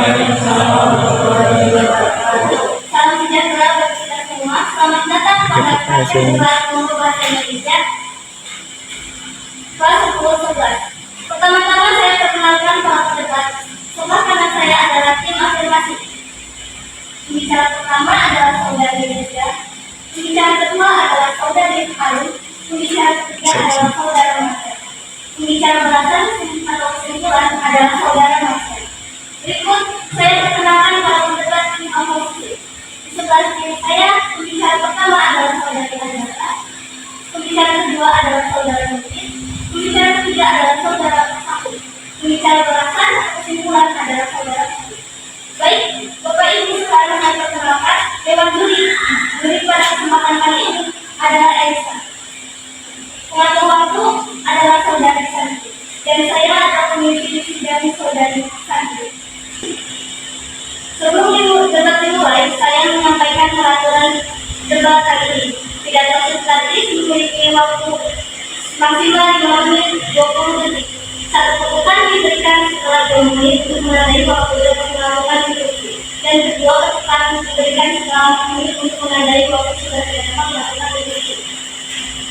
Salam sejahtera bagi kita semua. Selamat datang pada pelajaran bahasa Indonesia kelas 10-11. Pertama-tama saya perkenalkan para pedebat. Sebab karena saya adalah tim afirmasi. Pembicara pertama adalah saudari Reza. Pembicara kedua adalah saudari Harun. Pembicara ketiga adalah saudara Marcel. Pembicara belasan atau kesimpulan adalah saudara Marcel. Berikut saya perkenalkan para pedebat tim afirmasi. Di sebelah kiri saya, pembicara pertama adalah saudari Agatha. Pembicara kedua adalah saudara Mungkin. Pembicara ketiga adalah saudara Saku. Pembicara belasan kesimpulan adalah saudara Saku. Baik, Bapak Ibu sekarang saya perkenalkan Dewan Juri. Juri pada kesempatan kali ini adalah Elisa. Pengatur waktu adalah saudari Santi. Dan saya adalah pemimpin sidang saudari Santi. Sebelum debat dimulai, saya menyampaikan peraturan debat kali ini. Pidato substantif memiliki waktu maksimal 5 menit 20 detik. Satu keputusan diberikan setelah 2 menit untuk menandai waktu dapat melakukan instruksi. Dan kedua keputusan diberikan setelah 4 menit untuk menandai waktu sudah tidak dapat melakukan instruksi.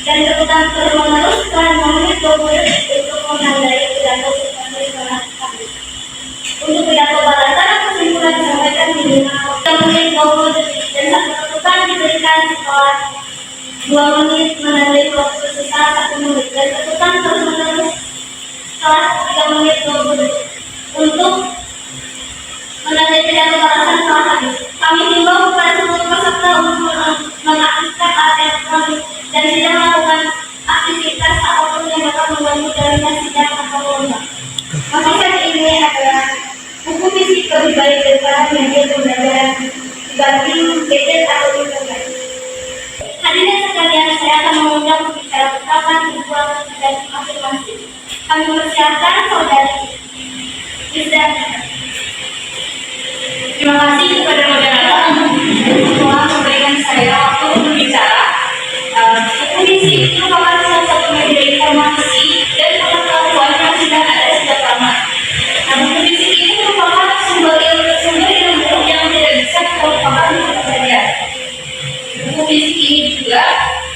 Dan keputusan terus setelah 5 menit 20 detik untuk menandai pidato substantif kami. Untuk pidato balasan kesimpulan disampaikan di 5 menit 20 detik dan satu keputusan diberikan setelah 2 menit menandai waktu sisa 1 menit dan keputusan terus setelah 3 menit 20 detik untuk menandai pidato balasan telah habis. Kami himbau kepada seluruh peserta untuk mengaktifkan alat elektronik dan tidak melakukan aktivitas apapun yang dapat mengganggu jalannya sidang atau lomba. Maksudnya ini adalah buku fisik lebih baik daripada media pembelajaran dibanding gadget atau internet. Hadirin sekalian, saya akan mengundang pembicara pertama kedua dan afirmasi. Kami persiapkan saudari Rizda. Terima kasih kepada moderator untuk telah memberikan saya waktu untuk berbicara. Buku fisik itu merupakan salah satu media informasi dan pengetahuan yang sudah ada sejak lama. Buku fisik ini merupakan sumber ilmu yang tidak bisa dilupakan untuk kejadian. Buku fisik ini juga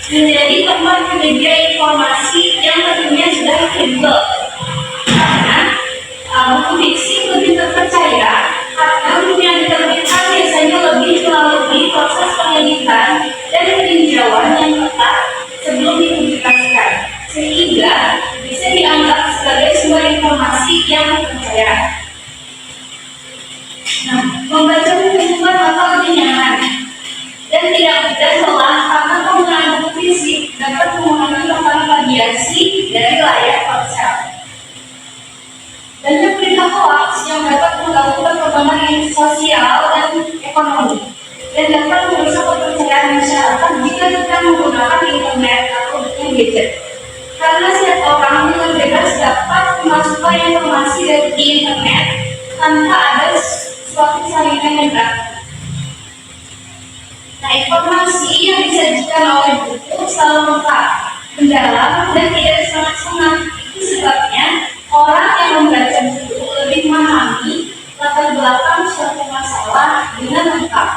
menjadi tempat media informasi yang tentunya sudah kredibel. Karena buku fisik lebih terpercaya karena buku yang diterbitkan biasanya lebih melalui proses penyelidikan dan peninjauan yang ketat sebelum dipublikasikan, sehingga bisa dianggap sebagai sumber informasi yang terpercaya. Nah, membaca buku bakal lebih nyaman dan tidak mudah lelah karena penggunaan buku fisik dapat mengurangi rentang radiasi dari layar ponsel. Banyak berita hoax yang dapat mengganggu perkembangan sosial dan ekonomi dan dapat merusak kepercayaan masyarakat jika kita menggunakan internet atau gadget. Karena setiap orang dengan bebas dapat memasukkan informasi di internet tanpa ada suatu salinan yang berarti. Nah, informasi yang disajikan oleh buku selalu lengkap, mendalam, dan tidak senang-senang. Itu sebabnya orang yang membaca buku lebih memahami latar belakang suatu masalah dengan lengkap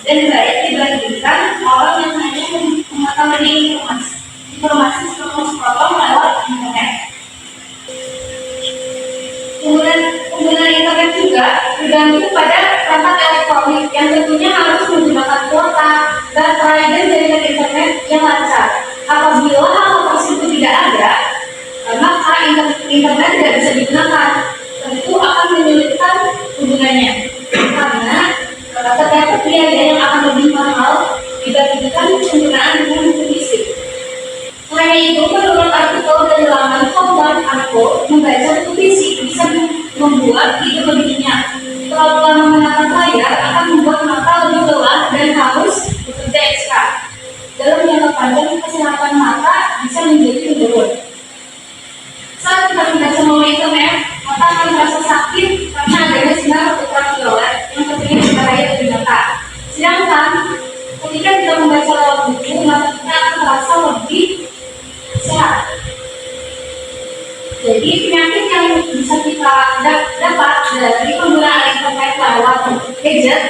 dan baik dibandingkan orang yang hanya mengetahui informasi sepotong lewat internet. Penggunaan internet juga bergantung pada perangkat elektronik yang tentunya harus menggunakan kuota, baterai, dan jaringan internet yang lancar. Apabila hal tersebut tidak ada, maka internet tidak bisa digunakan. Tentu akan menyulitkan hubungannya karena terdapat biaya yang akan lebih mahal dibandingkan penggunaan dengan buku fisik. Selain itu, menurut artikel dari laman Kom.info, membaca buku fisik bisa membuat tidur lebih nyenyak. Terlalu lama menahan layar akan membuat mata lebih lelah dan harus bekerja ekstra. Dalam jangka panjang, kesehatan mata bisa menjadi menurun. Saat kita membaca melalui internet, mata akan merasa sakit karena adanya sinar ultraviolet yang tentunya berbahaya bagi mata. Sedangkan ketika kita membaca lewat buku, mata kita akan terasa lebih sehat. Jadi penyakit yang bisa kita dapat dari penggunaan internet gadget,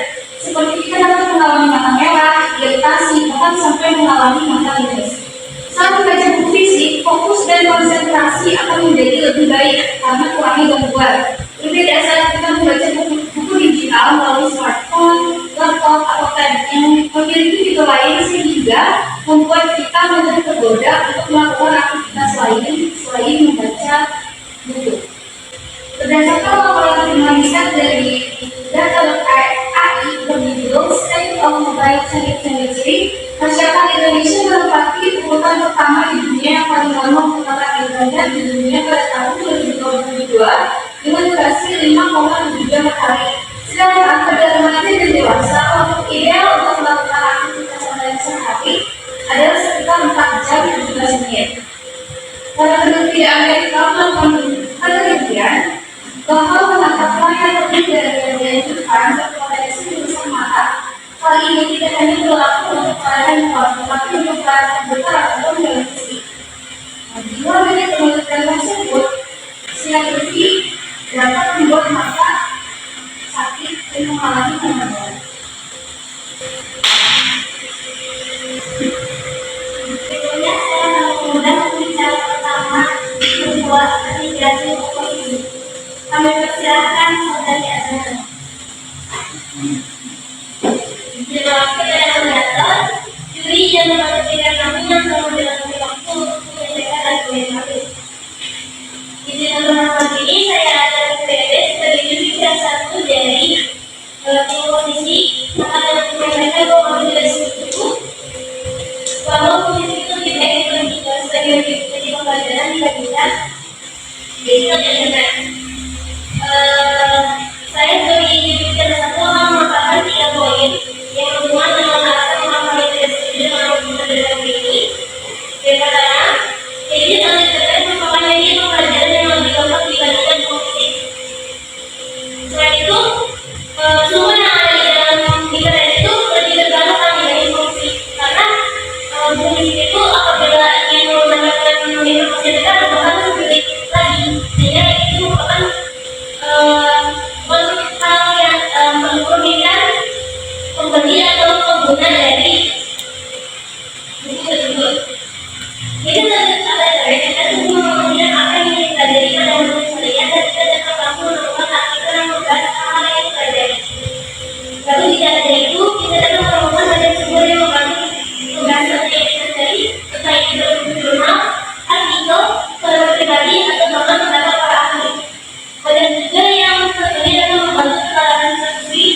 seperti kita dapat mengalami mata merah, iritasi, bahkan sampai mengalami mata minus. Saat membaca buku fisik, fokus dan konsentrasi akan menjadi lebih baik karena kurangnya gangguan. Berbeda saat kita membaca buku digital melalui smartphone, laptop, atau tab yang memiliki fitur lain sehingga membuat kita mudah tergoda untuk melakukan aktivitas lain selain membaca buku. Berdasarkan laporan riset dari data.ai berjudul State of Mobile 2023, masyarakat Indonesia menempati urutan pertama di dunia yang paling lama menggunakan internet di dunia pada tahun 2022 dengan durasi 5,7 jam per hari. Sedangkan angka dari remaja dan dewasa waktu ideal untuk melakukan aktivitas online sehari adalah sekitar 4 jam 17 menit. Para peneliti Amerika melakukan penelitian bahwa menatap layar lebih dari yang dianjurkan berpotensi merusak mata. Hal ini tidak hanya berlaku untuk pelayanan luar, tetapi untuk pelayanan besar atau televisi. Di luar dari penelitian tersebut, sinar UV dapat membuat mata sakit dan mengalami gangguan. Berikutnya saya mengundang pembicara pertama sebuah integrasi oposisi. Kami persilahkan saudari Adnan. Terima kasih kepada moderator, juri dan teman-teman kami yang telah meluangkan waktu untuk menyampaikan argumen kami. Di kesempatan ini saya akan berperan sebagai juri yang satu dari oposisi akan menyampaikan bahwa tidak setuju bahwa oposisi itu tidak diperlukan sebagai metode pembelajaran dibandingkan digital dan internet. Saya sebagai juri yang satu akan mengatakan 3 poin yang berhubungan dengan alasan mengapa kami tidak setuju dengan pembelajaran ini. Yang pertama, digital dan internet merupakan media pembelajaran yang lebih gampang dibandingkan oposisi. Selain itu, sumber yang ada di dalam internet itu lebih terbatas dibanding oposisi karena oposisi itu apabila ingin mendapatkan informasi dekat merupakan sulit lagi, sehingga itu merupakan hal yang merugikan pembeli atau pengguna dari buku tersebut. Itu ada kita semua mengenai apa yang dipelajari pada menulis kalian dan kita dapat langsung melakukan aktivitas yang membahas hal yang dipelajari. Lalu tidak ada itu, kita dapat menemukan ada sumber yang membantu pembahasan yang kita pelajari, entah itu berupa jurnal, artikel, forum pribadi atau bahkan pendapat para ahli. Dan juga yang tentunya dapat membantu kesalahan sendiri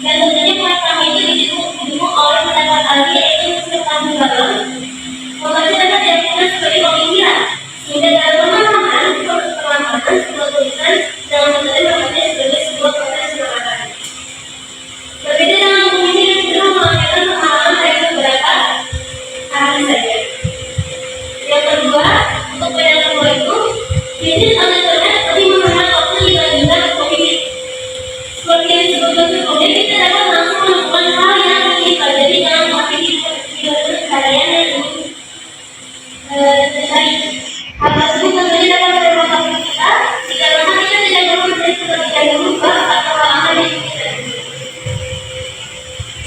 dan tentunya poin kami itu didukung oleh pendapat ahli yaitu Mr. Balon. Membaca dapat diartikan sebagai pemikiran sehingga dalam pemahaman sebuah tulisan dalam metode membaca sebagai sebuah proses pemahaman. Berbeda dengan pemikiran yang cenderung melakukan pemahaman dari beberapa ahli saja. Yang kedua, untuk poin yang kedua itu bisnis atau internet lebih menghemat waktu dibandingkan komisi. Seperti yang disebutkan sebelumnya, kita dapat langsung melakukan hal yang dipelajari dalam aktivitas harian dan sehari. Hal tersebut tentunya dapat mendorong waktu kita jika memang kita tidak perlu seperti yang berubah atau hal-hal yang kita lakukan.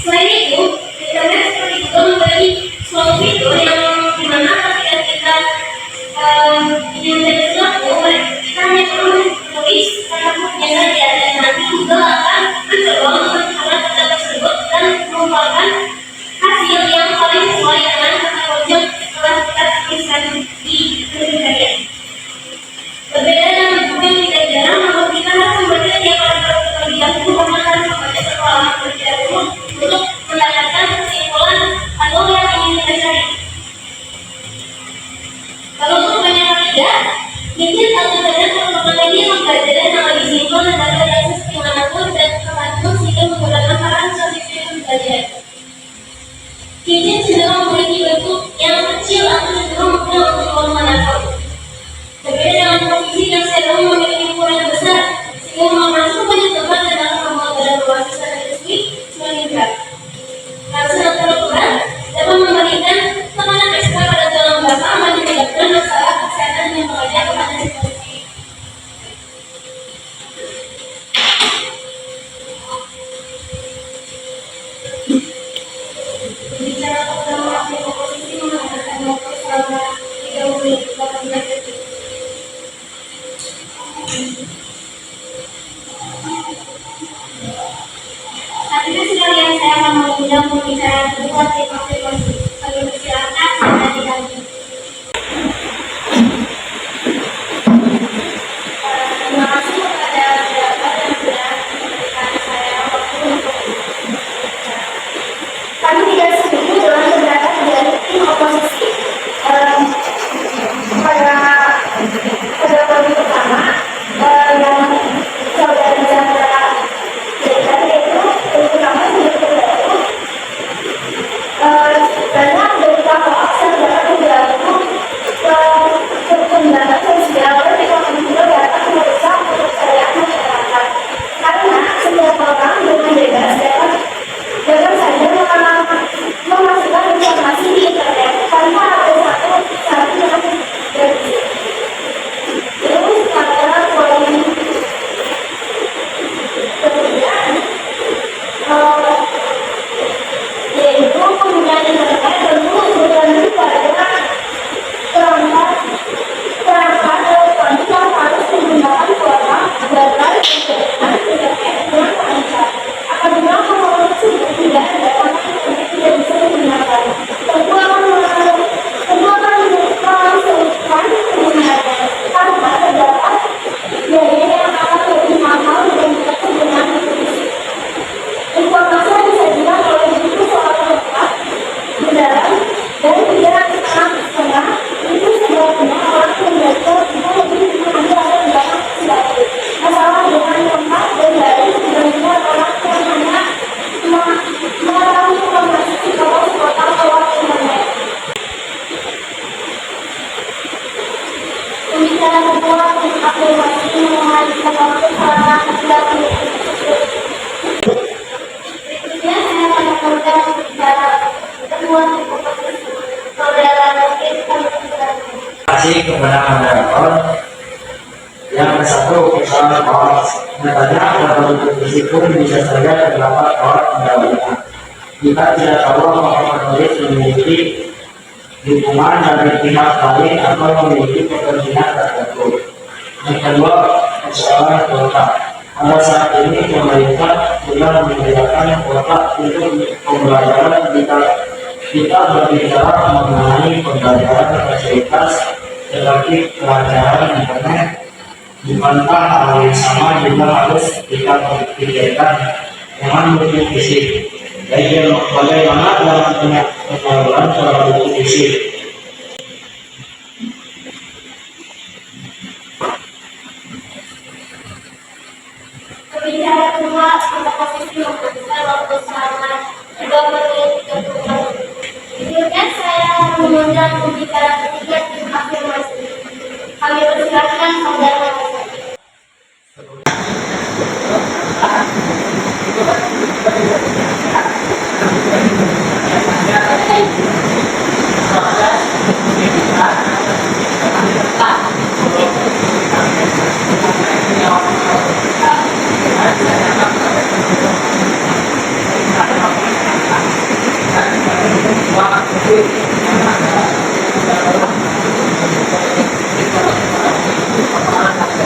Selain itu, internet seperti juga memberi suatu fitur yang dimana ketika kita ingin menjadi sesuatu, kita hanya perlu menulis kata-katanya saja dan nanti Google akan mencoba untuk mencari kata tersebut dan merupakan hasil yang paling sesuai dengan kata kunci setelah kita tuliskan di keseharian. Berbeda dengan buku yang tidak jarang, namun kita harus membaca tiap kali terlebih dahulu karena harus membaca sekolah terlebih dahulu untuk mendapatkan kesimpulan atau yang ingin kita cari. Kalau untuk poin yang ketiga, gadget atau internet merupakan media pembelajaran yang lebih simpel dan dapat diakses dimanapun dan kapanpun sehingga menggunakan peran sebagai sistem belajar. Gadget cenderung memiliki bentuk yang kecil atau cenderung mudah untuk Kemudian pembicaraan kedua tim afirmasi. Kami persilakan Anda diganti. Terima kasih kepada pejabat yang sudah memberikan saya waktu untuk berbicara. Kami tidak setuju dengan pendapat dari tim oposisi pada poin pertama yang saudara Chandra berikan, yaitu terutama sebenarnya itu banyak beberapa hoax yang dapat mengganggu perkembangan sosial dan ekonomi juga dapat merusak kepercayaan masyarakat, karena setiap orang dengan bebas dapat saja memasukkan informasi di internet tanpa ada satu yang bersih. Terus pada poin kemudian yaitu penggunaan internet tentu bergantung pada perangkat elektronik yang harus menggunakan kuota data dan internet yang lancar. Apabila hal tersebut tidak ada, maka internet tidak bisa digunakan. Tentu akan melangsungkan penggunaannya, karena terdapat biaya yang akan lebih mahal dibandingkan penggunaan televisi. Informasi yang disajikan oleh buku soal lengkap, mendalam, dan tidak setengah itu sebabnya orang membaca itu lebih mengambil ada dalam sedikit. Masalah dengan lengkap dan baik dibandingkan orang yang hanya mengetahui informasi di bawah sekota lewat internet. Pembicaraan kedua tim afirmasi menghabiskan waktu selama 30 menit. Berikutnya saya akan memulai pembicara kedua tim oposisi. Saudara Rokin, kami persilakan. Terima kasih kepada moderator. Yang ke-1, persoalan hoax. Nyatanya dalam diskusi pun bisa saja terdapat hoax pendapatnya. Kita tidak tahu apakah penulis memiliki dukungan dari pihak lain atau memiliki kepentingan tertentu. Yang kedua, persoalan kuota. Pada saat ini pemerintah sudah menyediakan kuota untuk pembelajaran kita berbicara mengenai pembelajaran fasilitas seperti kelancaran internet. Bukankah hal yang sama juga harus kita pikirkan dengan buku fisik? Bagaimana dalam penyaluran secara buku fisik? Pembicara kedua tim oposisi membutuhkan waktu selama 2 menit 30 menit. Berikutnya saya mengundang pembicara ketiga tim afirmasi. Kami persilakan saudara Hasan.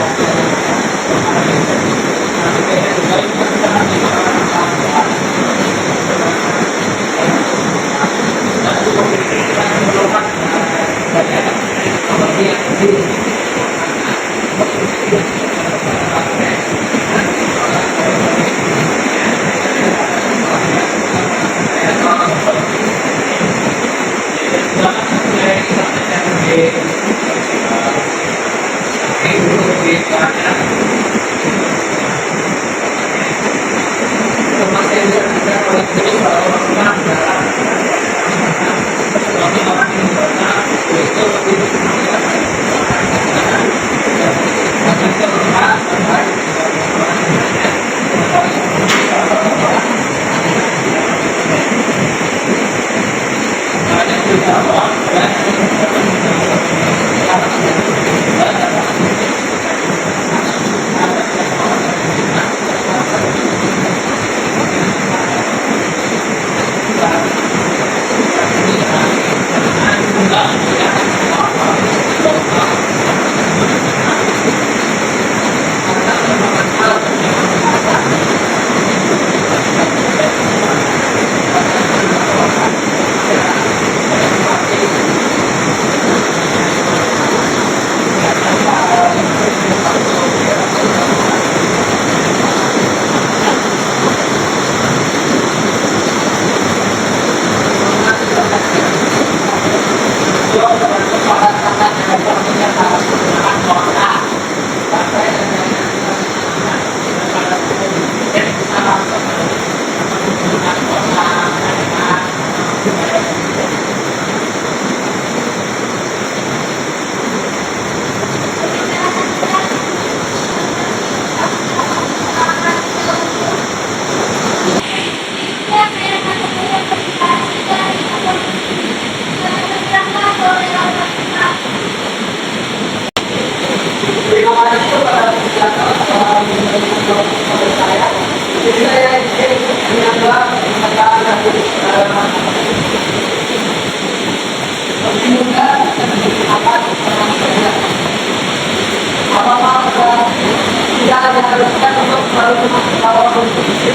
diharuskan untuk selalu membawa kondisi.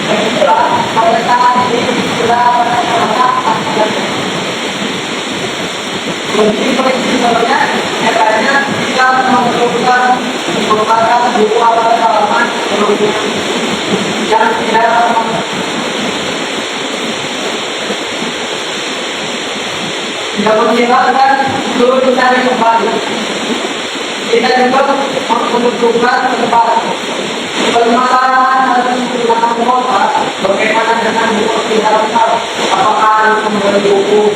Dan itulah pada saat ini sudah masyarakat kondisi sebenarnya katanya kita memerlukan merupakan buku halaman yang tidak menghilangkan seluruh cari kembali. Kita juga menentukan tempat permasalahan harus menggunakan kota bagaimana dengan buku diharapkan apakah harus membeli buku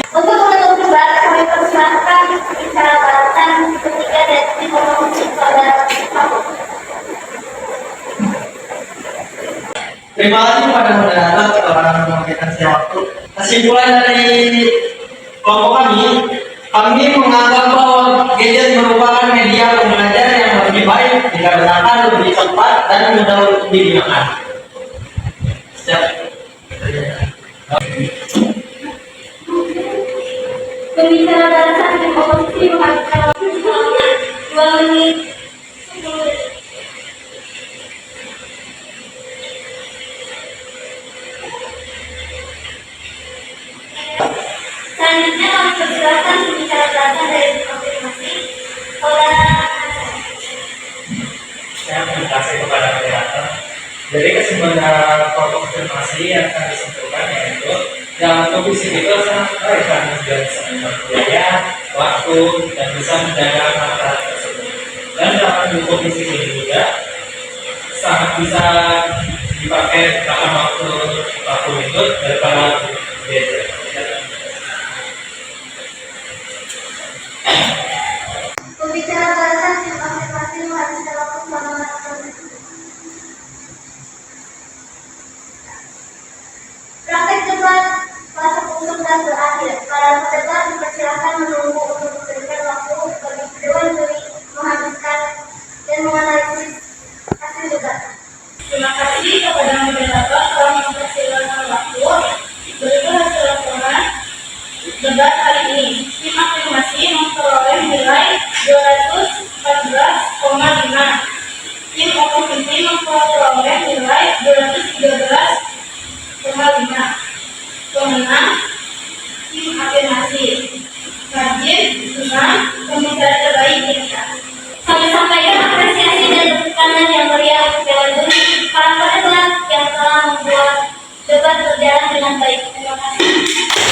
Untuk menutup debat, kami persilahkan bicara balasan ketiga dan informasi saudara. Terima kasih kepada moderator telah memberikan saya waktu. Kesimpulan dari kelompok kami menganggap bahwa gadget merupakan media pembelajaran yang lebih baik dikarenakan lebih cepat dan mudah untuk digunakan. Pembicara balasan dan oposisi menghabiskan waktu selama 2 menit 10 detik. Selanjutnya kami persilakan pembicara balasan dari konfirmasi saudara Hasan. Saya terima kasih kepada moderator. Jadi kesimpulan kelompok konfirmasi yang akan disimpulkan yaitu dalam fisik itu sangat baik karena sudah bisa memperkaya waktu dan bisa menjaga masalah tersebut. Dan dalam buku fisik ini juga sangat bisa dipakai dalam waktu itu daripada gadget. Pembicara balasan dan konfirmasi menghabiskan waktu selama 4 menit. Praktek debat fase usulkan berakhir. Para peserta dipersilakan menunggu untuk memberikan waktu bagi kedua juri menghabiskan dan menganalisis hasil debat. Terima kasih kepada moderator telah mempersilahkan waktu. Berikut hasil laporan debat hari ini. Tim afirmasi memperoleh nilai 214,5. Tim oposisi memperoleh nilai 213,5. Pemenang tim afirmasi. Margin dengan pembicara terbaik kita. Kami sampaikan apresiasi dan tepuk tangan yang meriah untuk Dewan Juri para peserta yang telah membuat debat berjalan dengan baik. Terima kasih.